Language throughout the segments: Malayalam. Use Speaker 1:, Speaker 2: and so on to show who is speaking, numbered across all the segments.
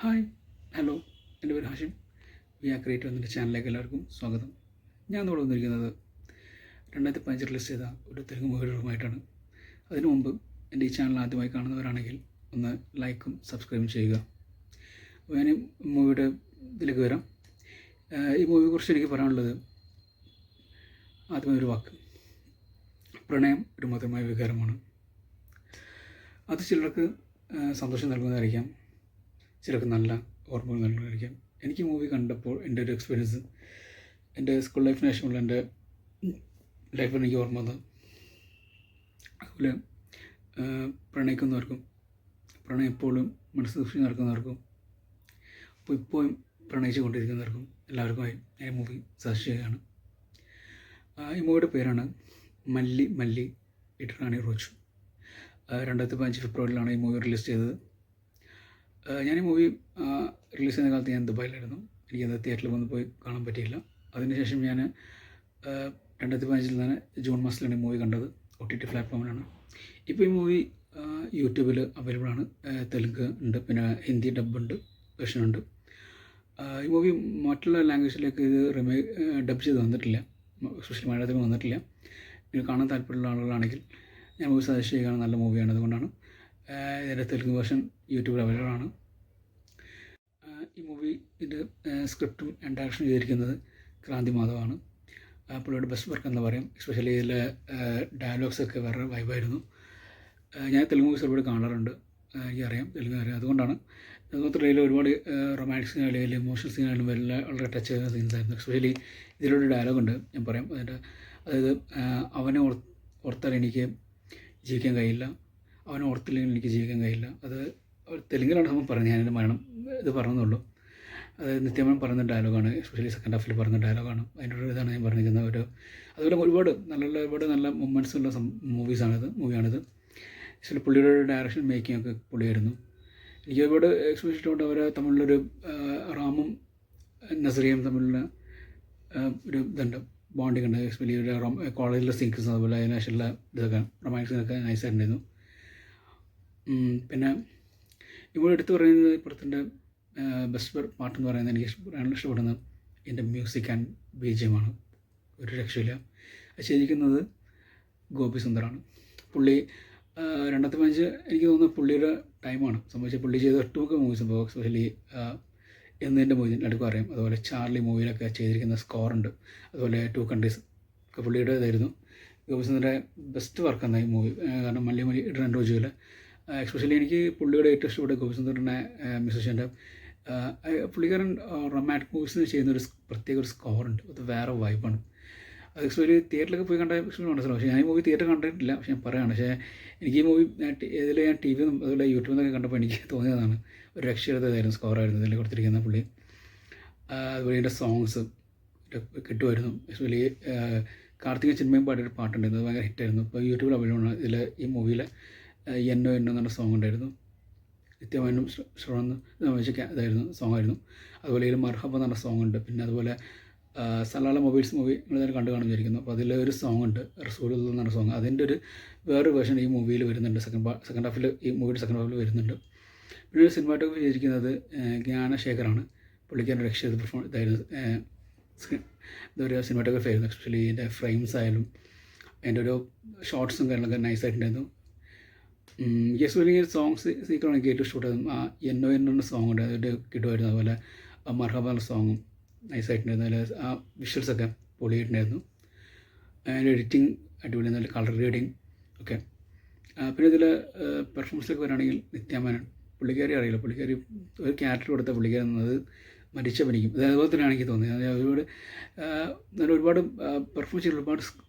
Speaker 1: ഹായ്, ഹലോ, എൻ്റെ പേര് ഹാഷിം. വി ആർ ക്രിയേറ്റീവ് എന്നതിൻ്റെ ചാനലിലേക്ക് എല്ലാവർക്കും സ്വാഗതം. ഞാൻ ഇവിടെ വന്നിരിക്കുന്നത് 2015 റിലീസ് ചെയ്ത ഒരു തെലുങ്ക് മൂവിയുമായിട്ടാണ്. അതിനു മുമ്പ് എൻ്റെ ഈ ചാനൽ ആദ്യമായി കാണുന്നവരാണെങ്കിൽ ഒന്ന് ലൈക്കും സബ്സ്ക്രൈബും ചെയ്യുക. അപ്പോൾ ഞാൻ ഈ മൂവിയുടെ ഇതിലേക്ക് വരാം. ഈ മൂവിയെക്കുറിച്ച് എനിക്ക് പറയാനുള്ളത് ആദ്യമായി ഒരു വാക്ക്: പ്രണയം ഒരു മധുരമായ വികാരമാണ്. അത് ചിലർക്ക് സന്തോഷം നൽകുന്നതായിരിക്കാം, ചിലർക്ക് നല്ല ഓർമ്മകൾ നൽകുന്നതായിരിക്കാം. എനിക്ക് മൂവി കണ്ടപ്പോൾ എൻ്റെ ഒരു എക്സ്പീരിയൻസ്, എൻ്റെ സ്കൂൾ ലൈഫിന് ശേഷമുള്ള എൻ്റെ ലൈഫിൽ എനിക്ക് ഓർമ്മ വന്നത്, അതുപോലെ പ്രണയിക്കുന്നവർക്കും പ്രണയം എപ്പോഴും മനസ്സ് സൂക്ഷിച്ച് നടക്കുന്നവർക്കും അപ്പോൾ ഇപ്പോഴും പ്രണയിച്ചു കൊണ്ടിരിക്കുന്നവർക്കും എല്ലാവർക്കുമായി ഞാൻ മൂവി സജസ്റ്റ് ചെയ്യുകയാണ്. ഈ മൂവിയുടെ പേരാണ് മല്ലി മല്ലി ഇട്ടറാണി റോച്ചു. 2015 ഫെബ്രുവരിയിലാണ് ഈ മൂവി റിലീസ് ചെയ്തത്. ഞാൻ ഈ മൂവി റിലീസ് ചെയ്യുന്ന കാലത്ത് ഞാൻ ദുബായിലായിരുന്നു. എനിക്കത് തിയേറ്ററിൽ വന്ന് പോയി കാണാൻ പറ്റിയില്ല. അതിനുശേഷം ഞാൻ 2015 തന്നെ ജൂൺ മാസത്തിലാണ് ഈ മൂവി കണ്ടത്. OTT പ്ലാറ്റ്ഫോമിലാണ്. ഇപ്പോൾ ഈ മൂവി യൂട്യൂബിൽ അവൈലബിൾ ആണ്. തെലുങ്ക് ഉണ്ട്, പിന്നെ ഹിന്ദി ഡബ്ബുണ്ട്, വെർഷനുണ്ട്. ഈ മൂവി മറ്റുള്ള ലാംഗ്വേജിലേക്ക് ഇത് ഡബ് ചെയ്ത് വന്നിട്ടില്ല, എസ്പെഷ്യലി മലയാളത്തിൽ വന്നിട്ടില്ല. ഇത് കാണാൻ താല്പര്യമുള്ള ആളുകളാണെങ്കിൽ ഞാൻ മൂവി സജസ്റ്റ് ചെയ്യുകയാണ്. നല്ല മൂവിയാണ്, അതുകൊണ്ടാണ്. ഇതിൻ്റെ തെലുങ്ക് വേർഷൻ യൂട്യൂബിൽ അവൈലബിൾ ആണ്. ഈ മൂവി ഇത് സ്ക്രിപ്റ്റും ആൻഡ് ഡയറക്ഷൻ ചെയ്തിരിക്കുന്നത് ക്രാന്തി മാധവാണ്. പുള്ളിയുടെ ബെസ്റ്റ് വർക്ക് എന്ന് പറയും. എസ്പെഷ്യലി ഇതിലെ ഡയലോഗ്സൊക്കെ വേറെ വൈബായിരുന്നു. ഞാൻ തെലുങ്ക് മൂവീസ് ഒരുപാട് കാണാറുണ്ട്, എനിക്കറിയാം, തെലുങ്ക് അറിയാം. അതുകൊണ്ടാണ്. അതുമാത്രമല്ല, ഇതിൽ ഒരുപാട് റൊമാൻറ്റിക് സീനായാലും ഇമോഷണൽ സീനായാലും വളരെ ടച്ച് ചെയ്യുന്ന സീൻസായിരുന്നു. എസ്പെഷ്യലി ഇതിലൊരു ഡയലോഗുണ്ട്, ഞാൻ പറയാം. അതായത് അവനെ ഓർത്താൽ എനിക്ക് ജീവിക്കാൻ കഴിയില്ല, അവനെ ഓർത്തില്ലെങ്കിൽ എനിക്ക് ജീവിക്കാൻ കഴിയില്ല. അത് തെലുങ്കിലാണ് നമ്മൾ പറഞ്ഞത്, ഞാനെൻ്റെ മരണം ഇത് പറഞ്ഞുള്ളൂ. അത് നിത്യമൻ പറയുന്ന ഡയലോഗാണ്, എസ്പെഷ്യലി സെക്കൻഡ് ഹാഫിൽ പറയുന്ന ഡയലോഗാണ്. അതിൻ്റെ ഒരു ഇതാണ് ഞാൻ പറഞ്ഞിരിക്കുന്ന ഒരു. അതുപോലെ ഒരുപാട് നല്ല മൊമെൻറ്റ്സ് ഉള്ള മൂവിയാണിത്. എസ്പെഷ്യലി പുള്ളിയുടെ ഡയറക്ഷൻ മേക്കിംഗ് ഒക്കെ പൊളിയായിരുന്നു. എനിക്ക് ഒരുപാട് എക്സ്പീരിയൻസ് കൊണ്ട് അവരെ തമ്മിലുള്ളൊരു റാമും നസറിയയും തമ്മിലുള്ള ഒരു ഇതുണ്ട്, ബോണ്ടിങ് ഉണ്ട്. എസ്പെഷ്യലി ഒരു കോളേജിലെ സീൻസ്, അതുപോലെ അതിനുശേഷമുള്ള ഇതൊക്കെ റൊമാൻസിനൊക്കെ നൈസായിട്ടുണ്ടായിരുന്നു. പിന്നെ ഇവിടെ എടുത്തു പറയുന്നത് ഇപ്പോഴത്തെ ബെസ്റ്റ് പാട്ടെന്ന് പറയുന്നത്, എനിക്ക് ഇഷ്ടപ്പെടുന്നത് എൻ്റെ മ്യൂസിക് ആൻഡ് BGM-ആണ്. ഒരു രക്ഷയില്ല. അത് ചെയ്തിരിക്കുന്നത് ഗോപി സുന്ദറാണ്. പുള്ളി 2015 എനിക്ക് തോന്നുന്നു പുള്ളിയുടെ ടൈമാണ് സംഭവിച്ചത്. പുള്ളി ചെയ്ത ഒട്ടുമിക്ക മൂവീസ്, ഇപ്പോൾ എസ്പെഷ്യലി എന്നതിൻ്റെ മൂവി എല്ലാവർക്കും അറിയാം. അതുപോലെ ചാർലി മൂവിയിലൊക്കെ ചെയ്തിരിക്കുന്ന സ്കോറുണ്ട്. അതുപോലെ 2 കൺട്രീസ് ഒക്കെ പുള്ളിയുടെ ഇതായിരുന്നു. ഗോപി സുന്ദറിൻ്റെ ബെസ്റ്റ് വർക്ക് എന്നായി മൂവി. കാരണം മല്ലി മല്ലി ഇടറാണി റോച്ചുവിൽ എസ്പെഷ്യലി എനിക്ക് പുള്ളിയുടെ ഏറ്റവും ഇഷ്ടപ്പെട്ട ഗോപി സുന്ദറിൻ്റെ മ്യൂസിഷ്യൻ്റെ പുള്ളിക്കാരൻ റൊമാൻറ്റിക് മൂവീസിന് ചെയ്യുന്നൊരു പ്രത്യേക ഒരു സ്കോറുണ്ട്. അത് വേറെ വൈബാണ്. അത് എക്സ്പെഷ്യലി തിയേറ്ററിലൊക്കെ പോയി കണ്ട മനസ്സിലാവും. പക്ഷേ ഞാൻ ഈ മൂവി തിയേറ്റർ കണ്ടിട്ടില്ല, പക്ഷേ ഞാൻ പറയുകയാണ്. പക്ഷേ എനിക്ക് ഈ മൂവി ഇതിൽ ഞാൻ TV ന്നും അതുപോലെ യൂട്യൂബിൽ നിന്നൊക്കെ കണ്ടപ്പോൾ എനിക്ക് തോന്നിയതാണ്. ഒരു രക്ഷയില്ലാത്തതായിരുന്നു സ്കോറായിരുന്നു ഇതിൽ കൊടുത്തിരിക്കുന്ന പുള്ളി. അതുപോലെ ഇതിൻ്റെ സോങ്സ് കിട്ടുമായിരുന്നു. എസ്പെഷ്യലി കാർത്തിക ചിന്മയും പാടിയൊരു പാട്ടുണ്ടായിരുന്നു, അത് ഭയങ്കര ഹിറ്റായിരുന്നു. ഇപ്പോൾ യൂട്യൂബിൽ അവൈലബിൾ ആണ്. ഇതിൽ ഈ മൂവിയിൽ എന്നോ എന്നോ എന്നൊരു സോങ് ഉണ്ടായിരുന്നു. നിത്യമാനും ശ്രവന്ന് ഇതായിരുന്നു സോങ്ങായിരുന്നു. അതുപോലെ ഇതിൽ മർഹബ എന്ന് പറഞ്ഞ സോങ് ഉണ്ട്. പിന്നെ അതുപോലെ സലാല മൊബൈൽസ് മൂവി നിങ്ങൾ തന്നെ കണ്ടു കാണുമെന്ന് വിചാരിക്കുന്നു. അപ്പോൾ അതിൽ ഒരു സോങ് ഉണ്ട്, റസൂൽ എന്ന് പറഞ്ഞ സോങ്. അതിൻ്റെ ഒരു വേറൊരു വേർഷൻ ഈ മൂവിയിൽ വരുന്നുണ്ട്. സെക്കൻഡ് ഹാഫിൽ ഈ മൂവിയുടെ സെക്കൻഡ് ഹാഫിൽ വരുന്നുണ്ട്. പിന്നെ ഒരു സിനിമാറ്റോഗ്രാഫി ചെയ്തിരിക്കുന്നത് ജ്ഞാനശേഖറാണ്. പുള്ളിക്കാരൻ്റെ രക്ഷ ഇതായിരുന്നു, എന്താ പറയുക, സിനിമാറ്റോഗ്രാഫി ആയിരുന്നു. എസ്പെഷ്യലി ഇതിൻ്റെ ഫ്രെയിംസ് ആയാലും അതിൻ്റെ ഒരു ഷോർട്ട്സും കാര്യങ്ങളൊക്കെ നൈസായിട്ടുണ്ടായിരുന്നു. എസ്പെഷ്യലി സോങ്സ് സീക്രമാണ് എനിക്ക് ഏറ്റവും ഇഷ്ടപ്പെട്ടത്. എന്നോ എന്നോ സോങ് ഉണ്ട്, അതിൻ്റെ കിട്ടുമായിരുന്നു. അതുപോലെ മർഹബ എന്ന സോങ്ങും നൈസായിട്ടുണ്ടായിരുന്നു. അതിൽ ആ വിഷ്വൽസൊക്കെ പൊളിയായിട്ടുണ്ടായിരുന്നു. അതിൻ്റെ എഡിറ്റിംഗ് അടിപൊളി, നല്ല കളർ ഗ്രേഡിങ് ഒക്കെ. പിന്നെ ഇതിൽ പെർഫോമൻസിലേക്ക് വരികയാണെങ്കിൽ നിത്യാമേനൻ, പുള്ളിക്കാരി അറിയില്ല, പുള്ളിക്കാരി ഒരു ക്യാരക്ടർ കൊടുത്ത പുള്ളിക്കാരി എന്നത് മരിച്ചവനിക്കും. അതുപോലെ തന്നെയാണ് എനിക്ക് തോന്നിയത്. ഒരുപാട് പെർഫോമൻസ് ചെയ്ത് ഒരുപാട്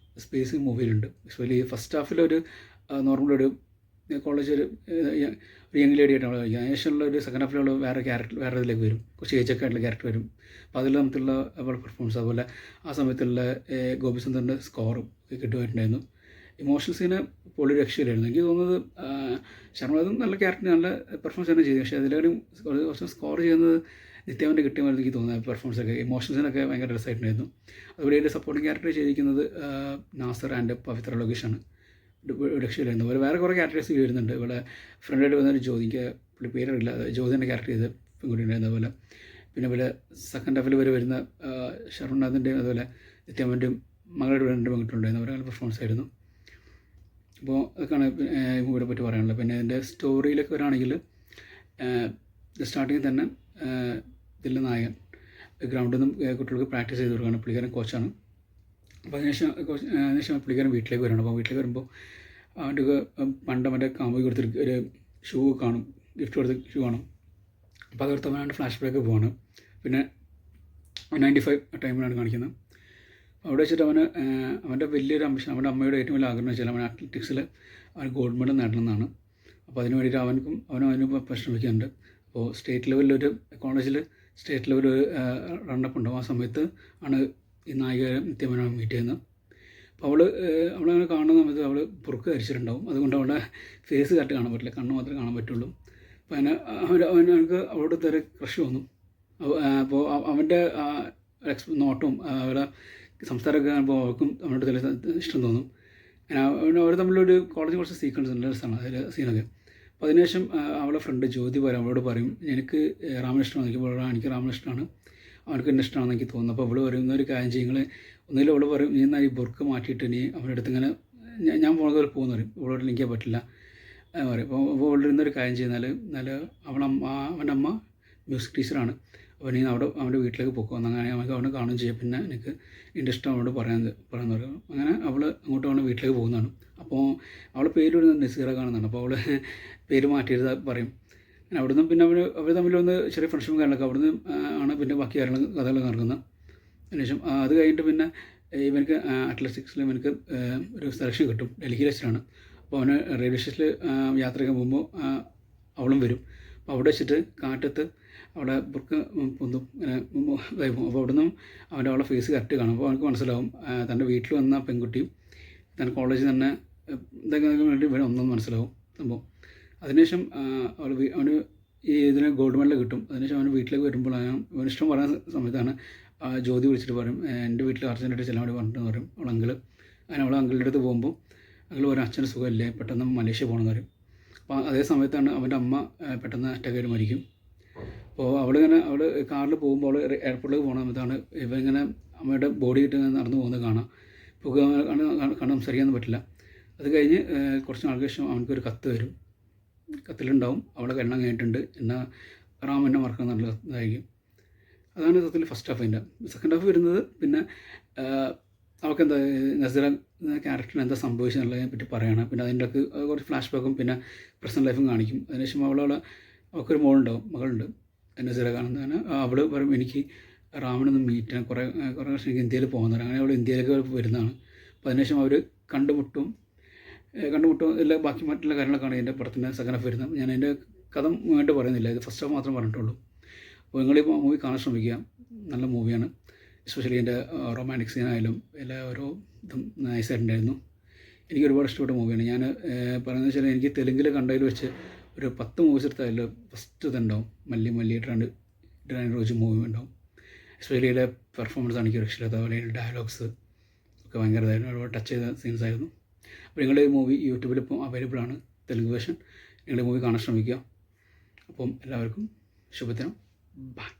Speaker 1: സ്പേസ് ഈ മൂവിയിലുണ്ട്. എസ്പെഷ്യലി ഫസ്റ്റ് ഹാഫിലൊരു നോർമലൊരു കോളേജ് ഒരു യങ് ലേഡി ആയിട്ടാണ് കളിക്കുക. അതിനുശേഷമുള്ള ഒരു സെക്കൻഡ് ഹാഫിലുള്ള വേറെ ഇതിലേക്ക് വരും, കുറച്ച് ഏജൊക്കെ ആയിട്ടുള്ള ക്യാരക്ടർ വരും. അപ്പോൾ അതിൽ നമുക്കുള്ള പെർഫോമൻസ്, അതുപോലെ ആ സമയത്തുള്ള ഗോപി സുന്ദറിൻ്റെ സ്കോറും കിട്ടുമായിട്ടുണ്ടായിരുന്നു. ഇമോഷണൽ സീന് പൊളി രക്ഷയിലായിരുന്നു. എനിക്ക് തോന്നുന്നത് ശർമ്മതും നല്ല ക്യാരക്ടർ, നല്ല പെർഫോമൻസ് തന്നെ ചെയ്തു. പക്ഷേ അതിലും കുറച്ച് സ്കോർ ചെയ്യുന്നത് നിത്യാവിൻ്റെ കിട്ടിയമായിരുന്നു എനിക്ക് തോന്നുന്നത്. പെർഫോമൻസൊക്കെ ഇമോഷണൽ സീനൊക്കെ ഭയങ്കര രസമായിട്ടുണ്ടായിരുന്നു. അതുപോലെ ഇതിൻ്റെ സപ്പോർട്ടിംഗ് ക്യാരക്ടർ ചെയ്തിരിക്കുന്നത് നാസർ ആൻഡ് പവിത്ര ലോകേഷാണ്. രക്ഷയിലായിരുന്നു. വേറെ കുറേ ക്യാരക്ടേഴ്സ് വരുന്നുണ്ട്. ഇവിടെ ഫ്രണ്ടായിട്ട് വന്നൊരു ജ്യോതിക്ക് പുള്ളി പേരറിയില്ല, ജ്യോതിൻ്റെ ക്യാരക്ടർ ചെയ്ത് പെൺകുട്ടി ഉണ്ടായിരുന്നു. അതുപോലെ പിന്നെ സെക്കൻഡ് ഹാഫിൽ വരുന്ന ഷർമിനാഥിൻ്റെയും അതുപോലെ നിത്യാമ്മൻ്റെയും മകളുടെ 2 പെൺകുട്ടികളുണ്ടായിരുന്നു. അവരുടെ പെർഫോമൻസ് ആയിരുന്നു. അപ്പോൾ അതൊക്കെയാണ് ഈ മൂവിയെ പറ്റി പറയാനുള്ളത്. പിന്നെ ഇതിൻ്റെ സ്റ്റോറിയിലേക്ക് വരികയാണെങ്കിൽ സ്റ്റാർട്ടിങ്ങിൽ തന്നെ ഇതിലെ നായകൻ ഗ്രൗണ്ടിൽ നിന്നും കുട്ടികൾക്ക് പ്രാക്ടീസ് ചെയ്ത് കൊടുക്കുകയാണ്. പുള്ളിക്കാരൻ കോച്ചാണ്. അപ്പോൾ അതിനുശേഷം പുള്ളിക്കാരൻ വീട്ടിലേക്ക് വരണം. അപ്പോൾ വീട്ടിലേക്ക് വരുമ്പോൾ അവൻ്റെ പണ്ട് അവൻ്റെ കാമുകി കൊടുത്തിട്ട് ഒരു ഷൂ കാണും, ഗിഫ്റ്റ് കൊടുത്ത് ഷൂ കാണും. അപ്പോൾ അതെടുത്ത് അവനാണ്ട് ഫ്ലാഷ് ബാക്ക് പോവാണ്. പിന്നെ 95 ടൈമിലാണ് കാണിക്കുന്നത്. അവിടെ വെച്ചിട്ട് അവൻ്റെ വലിയൊരു അംബിഷൻ, അവൻ്റെ അമ്മയുടെ ഏറ്റവും വലിയ ആഗ്രഹം വെച്ചാൽ അവൻ അത്ലറ്റിക്സിൽ അവൻ ഗോൾഡ് മെഡൽ നേടണമെന്നാണ്. അപ്പോൾ അതിന് വേണ്ടിയിട്ട് അവനും പരിശ്രമിക്കുന്നുണ്ട്. അപ്പോൾ സ്റ്റേറ്റ് ലെവലിലൊരു കോളേജിൽ സ്റ്റേറ്റ് ലെവലിൽ റണ്ണപ്പ് ഉണ്ടാവും. ആ സമയത്ത് ആണ് ഈ നായിക നിത്യമനെ മീറ്റ് ചെയ്യുന്നത്. അപ്പോൾ അവളങ്ങനെ കാണുന്ന സമയത്ത് അവൾ പുറുക്ക് ധരിച്ചിട്ടുണ്ടാവും. അതുകൊണ്ട് അവളുടെ ഫേസ് കറക്റ്റ് കാണാൻ പറ്റില്ല, കണ്ണ് മാത്രമേ കാണാൻ പറ്റുള്ളൂ. അപ്പോൾ അവനക്ക് അവളോട് തരം ക്രഷ് തോന്നും. അപ്പോൾ അവൻ്റെ നോട്ടവും അവരുടെ സംസാരമൊക്കെ കാണുമ്പോൾ അവൾക്കും അവനോട് ചില ഇഷ്ടം തോന്നും. അവർ തമ്മിലൊരു കോളേജ് കുറച്ച് സീക്വൻസ് ഉണ്ട്, രസമാണ് അതിൽ സീനൊക്കെ. അപ്പോൾ അതിനുശേഷം അവളുടെ ഫ്രണ്ട് ജ്യോതി അവളോട് പറയും, എനിക്ക് രാമൻ ഇഷ്ടമാണ്. എനിക്ക് രാമൻ ഇഷ്ടമാണ്, അവനക്ക് എന്നെ ഇഷ്ടമാണെന്ന് എനിക്ക് തോന്നുന്നു. അപ്പോൾ അവൾ പറയുന്ന ഒരു കാര്യം ചെയ്യും, ഒന്നുമില്ല അവൾ പറയും, നീ എന്നാൽ ഈ ബുർക്ക് മാറ്റിയിട്ട് നീ അവൻ്റെ അടുത്ത് ഇങ്ങനെ ഞാൻ പോകുന്നവർ പോകുന്ന പറയും. അവളോട് എനിക്ക് പറ്റില്ല പറയും. അപ്പോൾ അവളുടെ ഇരുന്നൊരു കാര്യം ചെയ്യുന്നാൽ അവൻ്റെ അമ്മ മ്യൂസിക് ടീച്ചറാണ്. അപ്പോൾ നീ അവൻ്റെ വീട്ടിലേക്ക് പോകുക, അങ്ങനെ അവൾക്ക് അവനെ കാണുകയും ചെയ്യും. പിന്നെ എനിക്ക് എൻ്റെ ഇഷ്ടം അവളോട് പറയാമെന്ന് പറയും. അങ്ങനെ അവൾ അങ്ങോട്ട് അവളുടെ വീട്ടിലേക്ക് പോകുന്നതാണ്. അപ്പോൾ അവളുടെ പേര് ഒരു നസീറ കാണുന്നതാണ്. അപ്പോൾ അവൾ പേര് മാറ്റിയത് പറയും. അവിടുന്ന് പിന്നെ അവർ തമ്മിലൊന്ന് ചെറിയ ഫ്രണ്ട്ഷിപ്പും കാര്യങ്ങളൊക്കെ അവിടുന്ന് ആണ് പിന്നെ ബാക്കി കഥകളൊക്കെ നടക്കുന്നത്. അതിനുശേഷം അത് കഴിഞ്ഞിട്ട് പിന്നെ ഇവനക്ക് അത്ലറ്റിക്സിൽ ഇവനക്ക് ഒരു സെലക്ഷൻ കിട്ടും. ഡൽഹിയിൽ വെച്ചിട്ടാണ്. അപ്പോൾ അവന് റെയിൽവേ സ്റ്റേഷനിൽ യാത്രയ്ക്ക് പോകുമ്പോൾ അവളും വരും. അപ്പോൾ അവിടെ വെച്ചിട്ട് കാറ്റത്ത് അവിടെ ബുർക്ക് പൊന്തും ഇങ്ങനെ ഇതായിപ്പോൾ. അപ്പോൾ അവിടെ നിന്നും അവളുടെ ഫേസ് കറക്റ്റ് കാണും. അപ്പോൾ അവനക്ക് മനസ്സിലാവും തൻ്റെ വീട്ടിൽ വന്ന പെൺകുട്ടിയും തൻ്റെ കോളേജിൽ തന്നെ ഇതൊക്കെ വേണ്ടി ഇവൻ ഒന്നെന്ന് മനസ്സിലാവും സംഭവം. അതിനുശേഷം അവന് ഈ ഇതിന് ഗോൾഡ് മെഡൽ കിട്ടും. അതിനുശേഷം അവന് വീട്ടിലേക്ക് വരുമ്പോൾ അവന് ഇഷ്ടം പറയുന്ന സമയത്താണ് ജ്യോതി വിളിച്ചിട്ട് പറയും, എൻ്റെ വീട്ടിൽ അർജൻറ്റായിട്ട് ചെല്ലാൻ വേണ്ടി പറഞ്ഞിട്ടെന്ന് പറയും അവൾ അങ്ങനെ അവൾ അങ്കിളുടെ അടുത്ത് പോകുമ്പോൾ അങ്കിൾ പറയും, അച്ഛന് സുഖമില്ലേ, പെട്ടെന്ന് മലേഷ്യ പോകണമെന്ന് പറയും. അപ്പോൾ അതേ സമയത്താണ് അവൻ്റെ അമ്മ പെട്ടെന്ന് അറ്റാക്കായിട്ട് മരിക്കും. അപ്പോൾ അവൾ കാറിൽ പോകുമ്പോൾ അവൾ എയർപോർട്ടിലേക്ക് പോകുന്ന സമയത്താണ് ഇവനിങ്ങനെ അമ്മയുടെ ബോഡി ഇട്ട് നടന്നു പോകുന്നത് കാണാം. ഇപ്പോൾ കണ്ട് സംസാരിക്കാനൊന്നും പറ്റില്ല. അത് കഴിഞ്ഞ് കുറച്ച് നാൾക്ക് ശേഷം അവനക്കൊരു കത്ത് വരും. കത്തിലുണ്ടാവും അവളെ കല്യാണം കഴിഞ്ഞിട്ടുണ്ട്, എന്നാൽ റാം എന്നെ മറക്കാൻ നല്ല ഇതായിരിക്കും. അതാണ് സത്യത്തിൽ ഫസ്റ്റ് ഹാഫ്. അതിൻ്റെ സെക്കൻഡ് ഹാഫ് വരുന്നത് പിന്നെ അവൾക്ക് എന്താ നസീറ ക്യാരക്ടറിന് എന്താ സംഭവിച്ചെന്നുള്ളതിനെ പറ്റി പറയുകയാണ്. പിന്നെ അതിൻ്റെ കുറച്ച് ഫ്ലാഷ് ബാക്കും പിന്നെ പ്രസൻറ്റ് ലൈഫും കാണിക്കും. അതിനുശേഷം അവൾക്കൊരു മകളുണ്ട് നസീറ കാണുന്നതാണ്. അവൾ പറയും, എനിക്ക് റാമിനൊന്ന് മീറ്റ് ചെയ്യാൻ കുറേ വർഷം എനിക്ക് ഇന്ത്യയിൽ പോകുന്നതാണ്. അങ്ങനെ അവൾ ഇന്ത്യയിലേക്ക് വരുന്നതാണ്. അപ്പോൾ അതിനുശേഷം അവർ കണ്ടുമുട്ടും എല്ലാ ബാക്കി മറ്റുള്ള കാര്യങ്ങളൊക്കെയാണ് എൻ്റെ പടത്തിൻ്റെ സെക്കൻഡ് ഹാഫ് വരുന്നത്. ഞാൻ അതിൻ്റെ കഥ വേണ്ടി പറയുന്നില്ല, ഇത് ഫസ്റ്റ് ഹാഫ് മാത്രം പറഞ്ഞിട്ടുള്ളൂ. അപ്പോൾ നിങ്ങളിപ്പോൾ മൂവി കാണാൻ ശ്രമിക്കുക, നല്ല മൂവിയാണ്. എസ്പെഷ്യലി എൻ്റെ റൊമാൻറ്റിക് സീനായാലും എല്ലാ ഓരോ ഇതും നൈസായിട്ടുണ്ടായിരുന്നു. എനിക്ക് ഒരുപാട് ഇഷ്ടപ്പെട്ട മൂവിയാണ്. ഞാൻ പറയുന്നത് വെച്ചാൽ എനിക്ക് തെലുങ്കിൽ കണ്ടതിൽ വെച്ച് ഒരു 10 മൂവീസ് എടുത്താൽ ഫസ്റ്റ് ഇതുണ്ടാവും മല്ലി ഡ്രാൻ റോജ് മൂവി ഉണ്ടാവും. എസ്പെഷ്യലി ഇതിലെ പെർഫോമൻസ് ആണ് എനിക്ക് ഇഷ്ടമില്ലാത്ത. അതുപോലെ ഡയലോഗ്സ് ഒക്കെ ഭയങ്കര ഇതായിരുന്നു, ഒരുപാട് ടച്ച് ചെയ്ത സീൻസ് ആയിരുന്നു. അപ്പോൾ നിങ്ങൾ ഈ മൂവി യൂട്യൂബിൽ ഇപ്പോൾ അവൈലബിൾ ആണ്, തെലുങ്ക് വേർഷൻ. നിങ്ങൾ ഈ മൂവി കാണാൻ ശ്രമിക്കുക. അപ്പം എല്ലാവർക്കും ശുഭദിനം. ബൈ.